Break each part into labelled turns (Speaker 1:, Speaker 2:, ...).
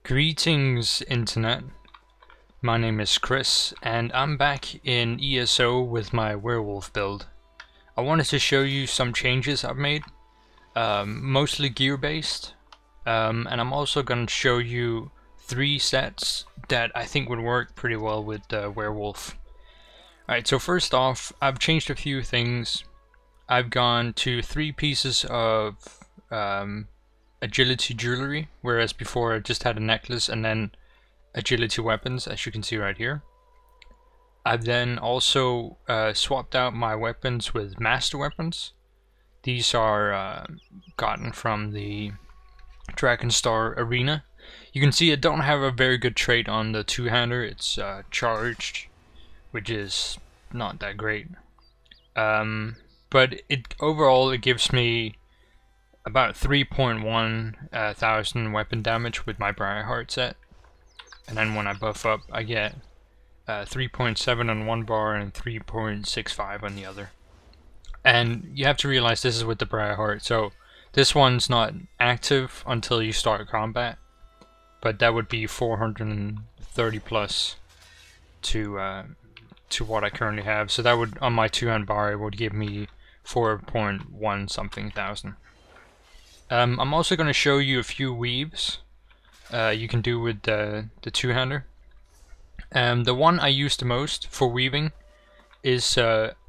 Speaker 1: Greetings, Internet. My name is Chris, and I'm back in ESO with my Werewolf build. I wanted to show you some changes I've made, mostly gear-based, and I'm also going to show you 3 sets that I think would work pretty well with Werewolf. Alright, so first off, I've changed a few things. I've gone to 3 pieces of agility jewelry, whereas before I just had a necklace and then agility weapons, as you can see right here. I've then also swapped out my weapons with master weapons. These are gotten from the Dragon Star Arena. You can see I don't have a very good trait on the two-hander. It's charged, which is not that great. But overall it gives me about 3.1 thousand weapon damage with my Briarheart set, and then when I buff up I get 3.7 on one bar and 3.65 on the other. And you have to realize this is with the Briarheart, so this one's not active until you start combat, but that would be 430 plus to what I currently have. So that would, on my 2-hand bar, it would give me 4.1 something thousand. I'm also going to show you a few weaves you can do with the two-hander. The one I use the most for weaving is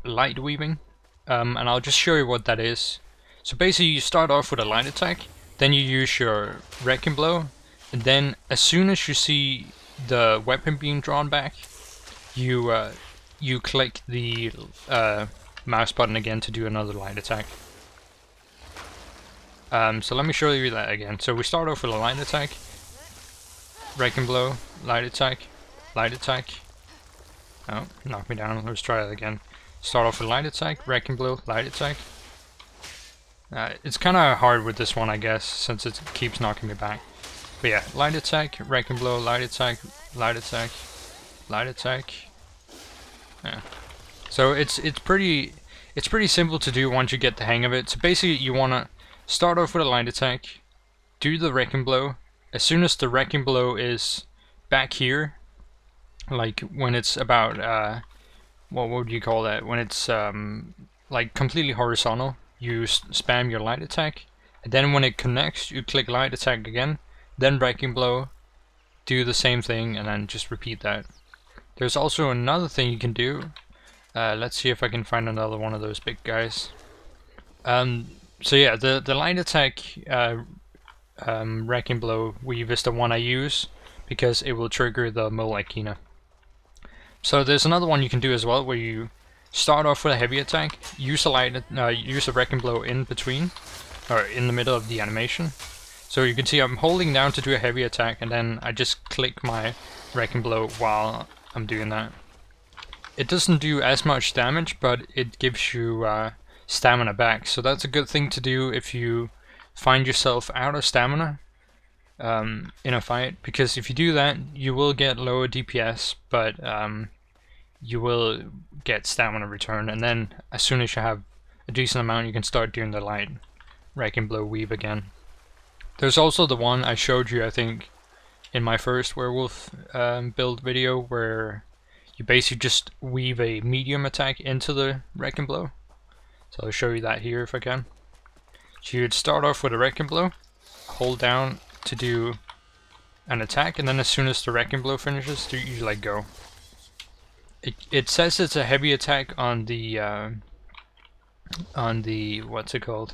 Speaker 1: light weaving, and I'll just show you what that is. So basically you start off with a light attack, then you use your Wrecking Blow, and then as soon as you see the weapon being drawn back, you click the mouse button again to do another light attack. So let me show you that again. So we start off with a light attack, Wrecking Blow, light attack, light attack. Oh, knock me down. Let's try that again. Start off with light attack, Wrecking Blow, light attack. It's kind of hard with this one, I guess, since it keeps knocking me back. But yeah, light attack, Wrecking Blow, light attack, light attack, light attack. Yeah. So it's pretty simple to do once you get the hang of it. So basically you wanna start off with a light attack, do the Wrecking Blow. As soon as the Wrecking Blow is back here, like when it's about, what would you call that? When it's like completely horizontal, you spam your light attack. And then when it connects, you click light attack again, then Wrecking Blow, do the same thing, and then just repeat that. There's also another thing you can do. Let's see if I can find another one of those big guys. So yeah, the light attack Wrecking Blow weave is the one I use because it will trigger the Mole Echina. So there's another one you can do as well, where you start off with a heavy attack, use a Wrecking Blow in between, or in the middle of the animation. So you can see I'm holding down to do a heavy attack, and then I just click my Wrecking Blow while I'm doing that. It doesn't do as much damage, but it gives you stamina back, so that's a good thing to do if you find yourself out of stamina in a fight, because if you do that you will get lower DPS, but you will get stamina return, and then as soon as you have a decent amount you can start doing the light Wrecking Blow weave again. There's also the one I showed you, I think, in my first Werewolf build video, where you basically just weave a medium attack into the Wrecking Blow. So I'll show you that here if I can. So you'd start off with a Wrecking Blow, hold down to do an attack, and then as soon as the Wrecking Blow finishes, you let go. It says it's a heavy attack on the what's it called?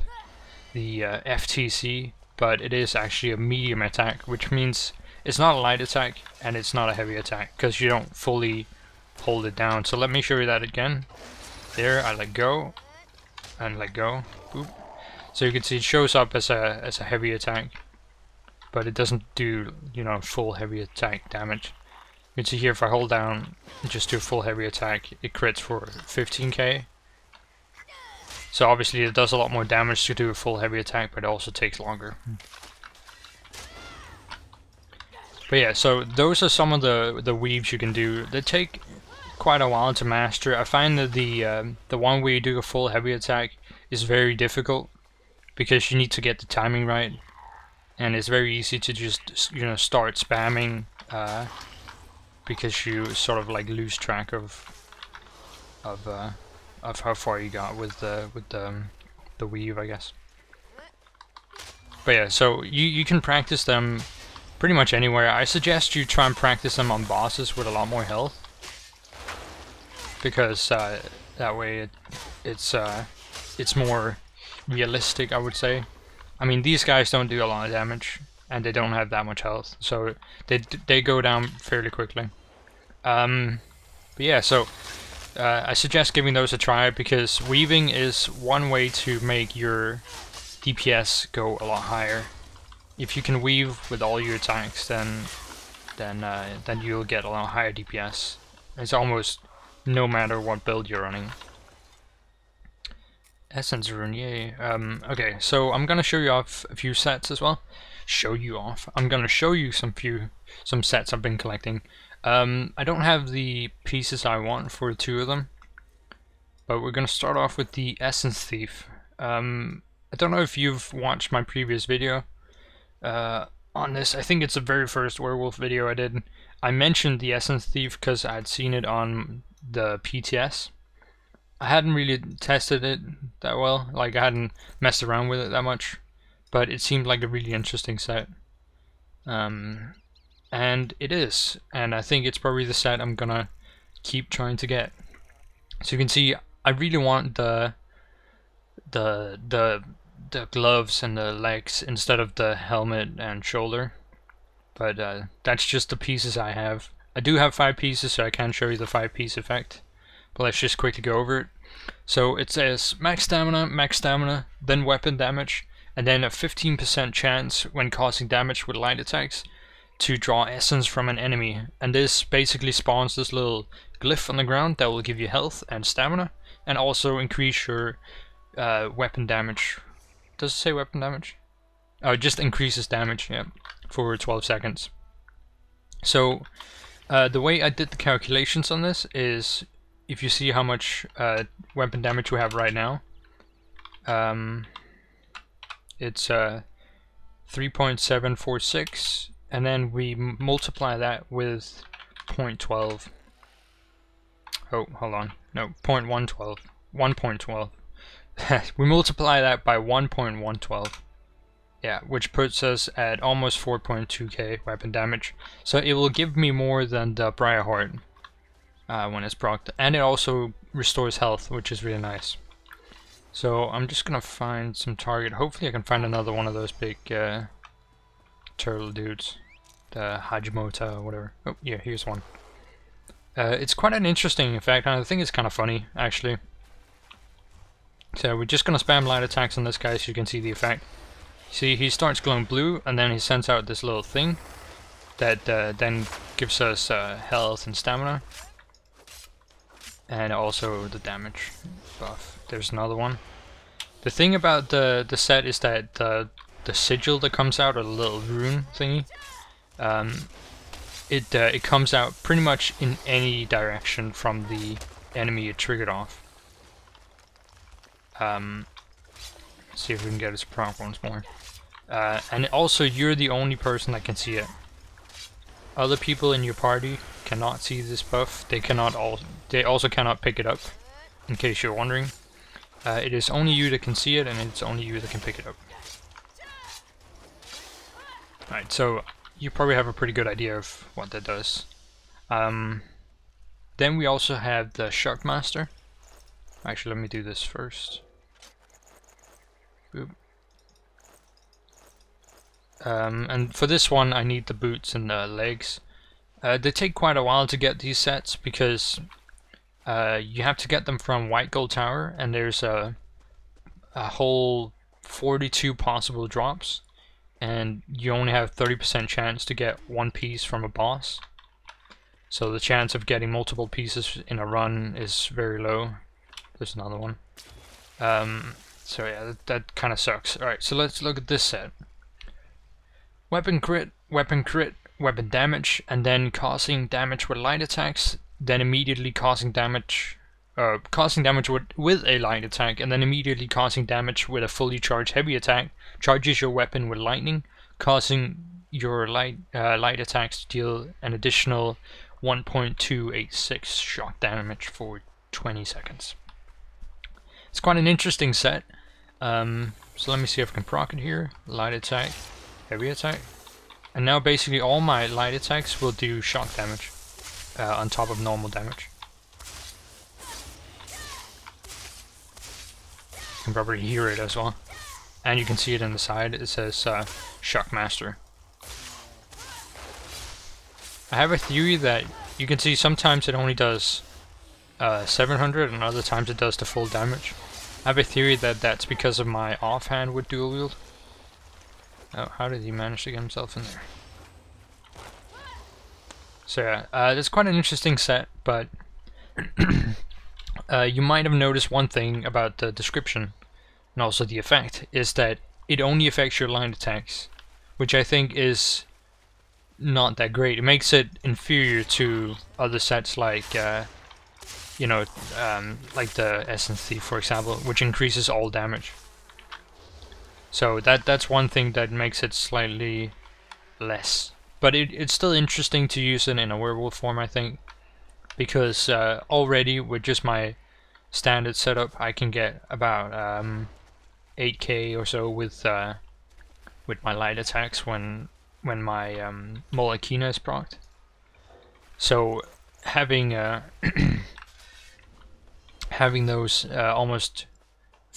Speaker 1: The FTC, but it is actually a medium attack, which means it's not a light attack and it's not a heavy attack because you don't fully hold it down. So let me show you that again. There, I let go and let go. Boop. So you can see it shows up as a heavy attack, but it doesn't do, you know, full heavy attack damage. You can see here if I hold down and just do a full heavy attack, it crits for 15k. So obviously it does a lot more damage to do a full heavy attack, but it also takes longer. But yeah, so those are some of the weaves you can do. They take quite a while to master. I find that the one where you do a full heavy attack is very difficult because you need to get the timing right. and it's very easy to just, you know, start spamming because you sort of like lose track of how far you got with the weave, I guess. But yeah, so you can practice them pretty much anywhere. I suggest you try and practice them on bosses with a lot more health, because that way it's more realistic, I would say. I mean, these guys don't do a lot of damage, and they don't have that much health, so they go down fairly quickly. But yeah, so I suggest giving those a try, because weaving is one way to make your DPS go a lot higher. If you can weave with all your attacks, then you'll get a lot higher DPS. It's almost no matter what build you're running. Essence rune, yay. Okay, so I'm gonna show you off a few sets as well. I'm gonna show you some sets I've been collecting. I don't have the pieces I want for 2 of them, but we're gonna start off with the Essence Thief. I don't know if you've watched my previous video on this. I think it's the very first Werewolf video I did. I mentioned the Essence Thief because I'd seen it on the PTS. I hadn't really tested it that well, like I hadn't messed around with it that much, but it seemed like a really interesting set. And it is, and I think it's probably the set I'm gonna keep trying to get. So you can see I really want the gloves and the legs instead of the helmet and shoulder, but that's just the pieces I have. I do have 5 pieces, so I can show you the 5-piece effect, but let's just quickly go over it. So it says max stamina, then weapon damage, and then a 15% chance when causing damage with light attacks to draw essence from an enemy, and this basically spawns this little glyph on the ground that will give you health and stamina, and also increase your weapon damage. Does it say weapon damage? Oh, it just increases damage, yeah, for 12 seconds. So the way I did the calculations on this is, if you see how much weapon damage we have right now, it's 3.746, and then we multiply that with 0.12. Oh, hold on. No, 0.112. 1.12. We multiply that by 1.112. Yeah, which puts us at almost 4.2k weapon damage. So it will give me more than the Briarheart when it's procced, and it also restores health, which is really nice. So I'm just gonna find some target. Hopefully I can find another one of those big turtle dudes, the Hajimota or whatever. Oh yeah, here's one. It's quite an interesting effect, and I think it's kind of funny actually. So we're just gonna spam light attacks on this guy so you can see the effect. See, he starts glowing blue, and then he sends out this little thing that then gives us health and stamina, and also the damage buff. There's another one. The thing about the set is that the sigil that comes out, or the little rune thingy, it comes out pretty much in any direction from the enemy it triggered off. Let's see if we can get its proc once more. And also, you're the only person that can see it. Other people in your party cannot see this buff. They also cannot pick it up, in case you're wondering. It is only you that can see it, and it's only you that can pick it up. Alright, so you probably have a pretty good idea of what that does. Then we also have the Shockmaster. Actually, let me do this first. Boop. And for this one I need the boots and the legs. They take quite a while to get these sets, because you have to get them from White Gold Tower, and there's a whole 42 possible drops, and you only have 30% chance to get one piece from a boss. So the chance of getting multiple pieces in a run is very low. There's another one. So yeah, that kind of sucks. Alright, so let's look at this set. Weapon crit, weapon damage, and then causing damage with light attacks, then immediately causing damage with a light attack, and then immediately causing damage with a fully charged heavy attack, charges your weapon with lightning, causing your light attacks to deal an additional 1.286 shock damage for 20 seconds. It's quite an interesting set. So let me see if I can proc it here. Light attack, heavy attack. And now basically all my light attacks will do shock damage on top of normal damage. You can probably hear it as well. And you can see it in the side, it says Shock Master. I have a theory that you can see sometimes it only does 700 and other times it does the full damage. I have a theory that that's because of my offhand with dual wield. Oh, how did he manage to get himself in there? So yeah, it's quite an interesting set, but you might have noticed one thing about the description and also the effect, is that it only affects your line attacks, which I think is not that great. It makes it inferior to other sets like you know, like the Essence Thief, for example, which increases all damage. So that's one thing that makes it slightly less. But it's still interesting to use it in a werewolf form, I think, because already with just my standard setup, I can get about 8k or so with my light attacks when my Molekina is procced. So having having those almost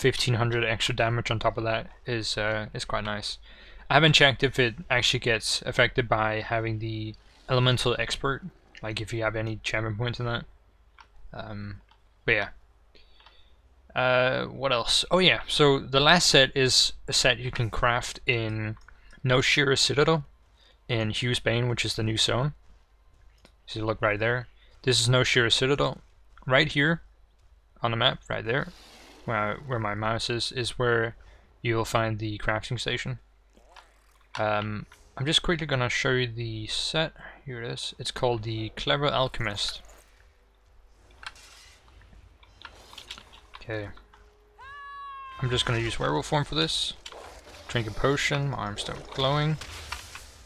Speaker 1: 1500 extra damage on top of that is quite nice. I haven't checked if it actually gets affected by having the Elemental Expert, like if you have any champion points in that. But yeah. What else? Oh yeah, so the last set is a set you can craft in No Shira Citadel in Hugh's Bane, which is the new zone. So you look right there. This is No Shira Citadel. Right here on the map, right there, where my mouse is where you'll find the crafting station. I'm just quickly gonna show you the set. Here it is. It's called the Clever Alchemist. Okay. I'm just gonna use werewolf form for this. Drink a potion, my arms start glowing.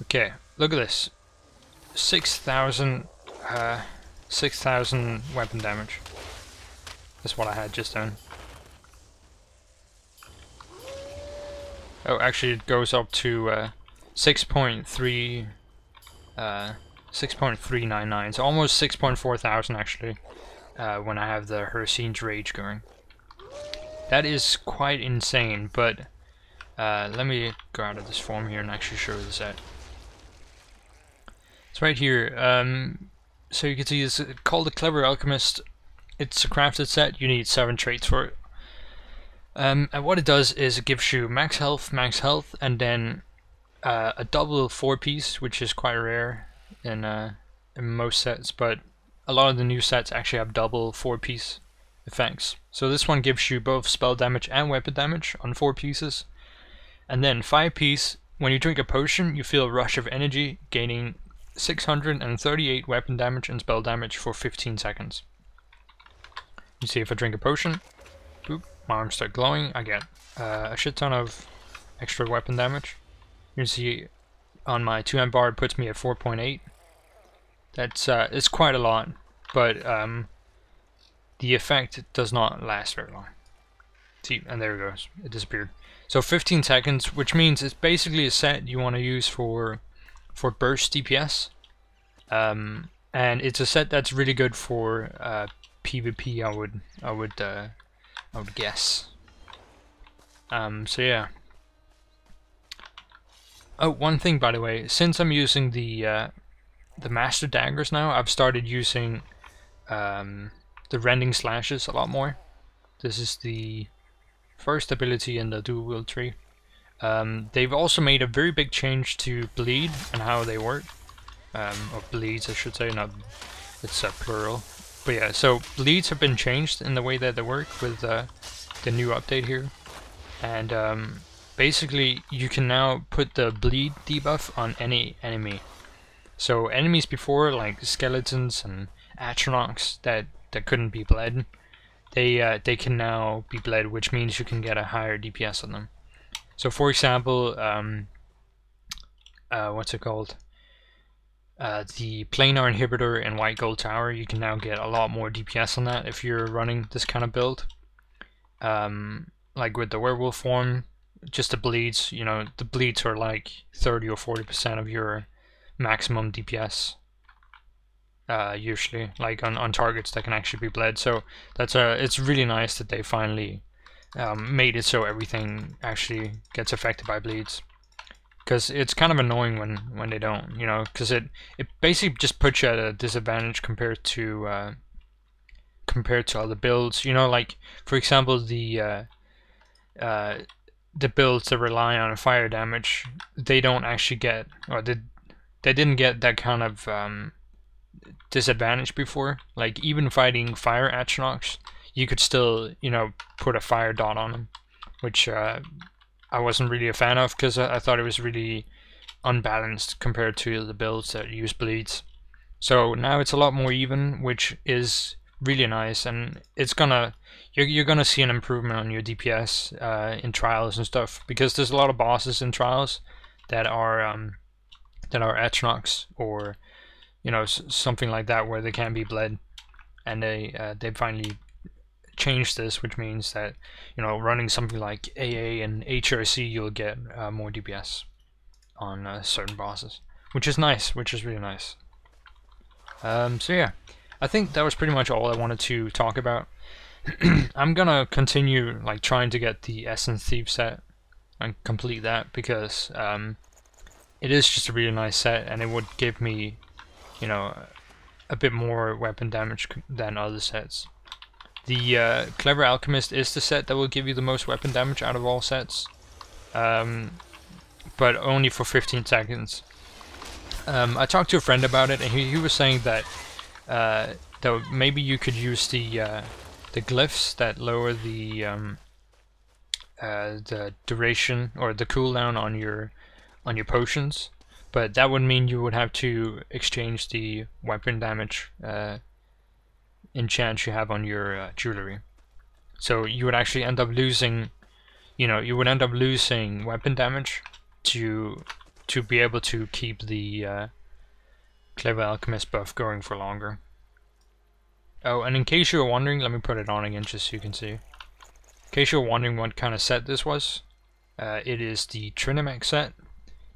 Speaker 1: Okay, look at this. 6,000 weapon damage. That's what I had just done. Oh, actually it goes up to 6.399, so almost 6.4 thousand actually, when I have the Hersine's Rage going. That is quite insane, but let me go out of this form here and actually show you the set. It's right here. So you can see it's called the Clever Alchemist. It's a crafted set. You need 7 traits for it. And what it does is it gives you max health, and then a double 4-piece, which is quite rare in most sets, but a lot of the new sets actually have double 4-piece effects. So this one gives you both spell damage and weapon damage on 4 pieces. And then 5-piece, when you drink a potion, you feel a rush of energy, gaining 638 weapon damage and spell damage for 15 seconds. You see if I drink a potion, boop, my arms start glowing, I get a shit ton of extra weapon damage. You can see on my 2-hand bar it puts me at 4.8. That's it's quite a lot, but the effect does not last very long. See, and there it goes, it disappeared. So 15 seconds, which means it's basically a set you want to use for burst DPS, and it's a set that's really good for PvP. I would guess. So yeah. Oh, one thing by the way, since I'm using the Master Daggers now, I've started using the Rending Slashes a lot more. This is the first ability in the dual wield tree. They've also made a very big change to bleed and how they work. Or bleeds, I should say, not, it's plural. But yeah, so bleeds have been changed in the way that they work with the new update here. And basically you can now put the bleed debuff on any enemy. So enemies before, like skeletons and Atronachs that couldn't be bled, they can now be bled, which means you can get a higher DPS on them. So for example, what's it called? The planar inhibitor in White Gold Tower. You can now get a lot more DPS on that if you're running this kind of build. Like with the werewolf form, just the bleeds, you know, the bleeds are like 30 or 40% of your maximum DPS. Usually, like on targets that can actually be bled. So that's it's really nice that they finally made it so everything actually gets affected by bleeds. Because it's kind of annoying when they don't, you know, because it basically just puts you at a disadvantage compared to other builds. You know, like for example the builds that rely on fire damage, they don't actually get, or they didn't get that kind of disadvantage before. Like even fighting fire Atronachs, you could still, you know, put a fire dot on them, which I wasn't really a fan of, because I thought it was really unbalanced compared to the builds that use bleeds. So now it's a lot more even, which is really nice, and it's gonna you're gonna see an improvement on your DPS in trials and stuff, because there's a lot of bosses in trials that are Atronachs, or you know, something like that, where they can be bled, and they finally changed this, which means that, you know, running something like AA and HRC, you'll get more DPS on certain bosses, which is nice, which is really nice. So yeah, I think that was pretty much all I wanted to talk about. I'm gonna continue like trying to get the Essence Thief set and complete that, because it is just a really nice set, and it would give me, you know, a bit more weapon damage than other sets. The Clever Alchemist is the set that will give you the most weapon damage out of all sets, but only for 15 seconds. I talked to a friend about it, and he was saying that maybe you could use the glyphs that lower the duration or the cooldown on your potions, but that would mean you would have to exchange the weapon damage enchant you have on your jewelry. So you would actually end up losing, you know, you would end up losing weapon damage to be able to keep the Clever Alchemist buff going for longer. Oh, and in case you were wondering, let me put it on again just so you can see. In case you were wondering what kind of set this was, it is the Trinimech set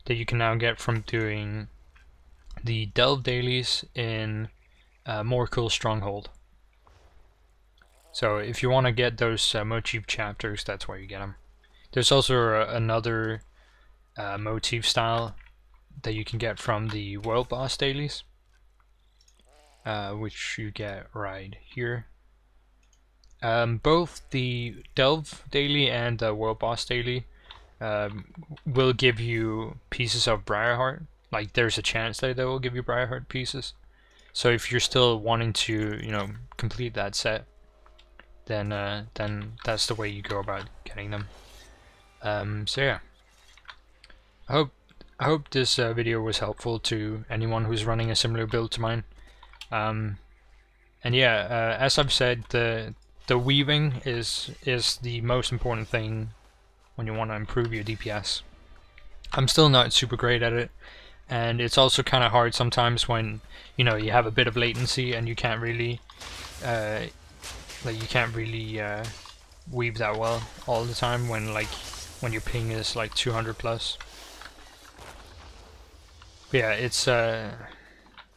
Speaker 1: that you can now get from doing the Delve dailies in More Cool Stronghold. So if you want to get those motif chapters, that's where you get them. There's also another motif style that you can get from the World Boss dailies, which you get right here. Both the Delve daily and the World Boss daily will give you pieces of Briarheart. Like there's a chance that they will give you Briarheart pieces. So if you're still wanting to, you know, complete that set, then that's the way you go about getting them. So yeah, I hope this video was helpful to anyone who's running a similar build to mine. And yeah, as I've said, the weaving is the most important thing when you want to improve your DPS. I'm still not super great at it, and it's also kind of hard sometimes when, you know, you have a bit of latency and you can't really weave that well all the time when your ping is like 200 plus. But yeah,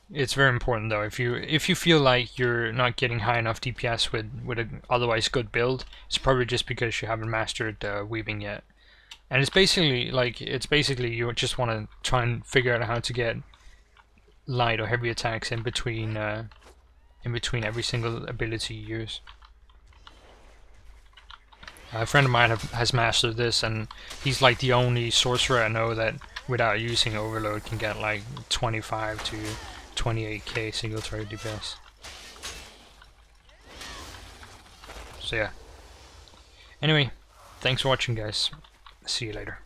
Speaker 1: it's very important though. If you feel like you're not getting high enough DPS with an otherwise good build, it's probably just because you haven't mastered weaving yet. And it's basically you just want to try and figure out how to get light or heavy attacks in between every single ability you use. A friend of mine has mastered this, and he's like the only sorcerer I know that without using overload can get like 25 to 28k single target DPS. So yeah. Anyway, thanks for watching guys. See you later.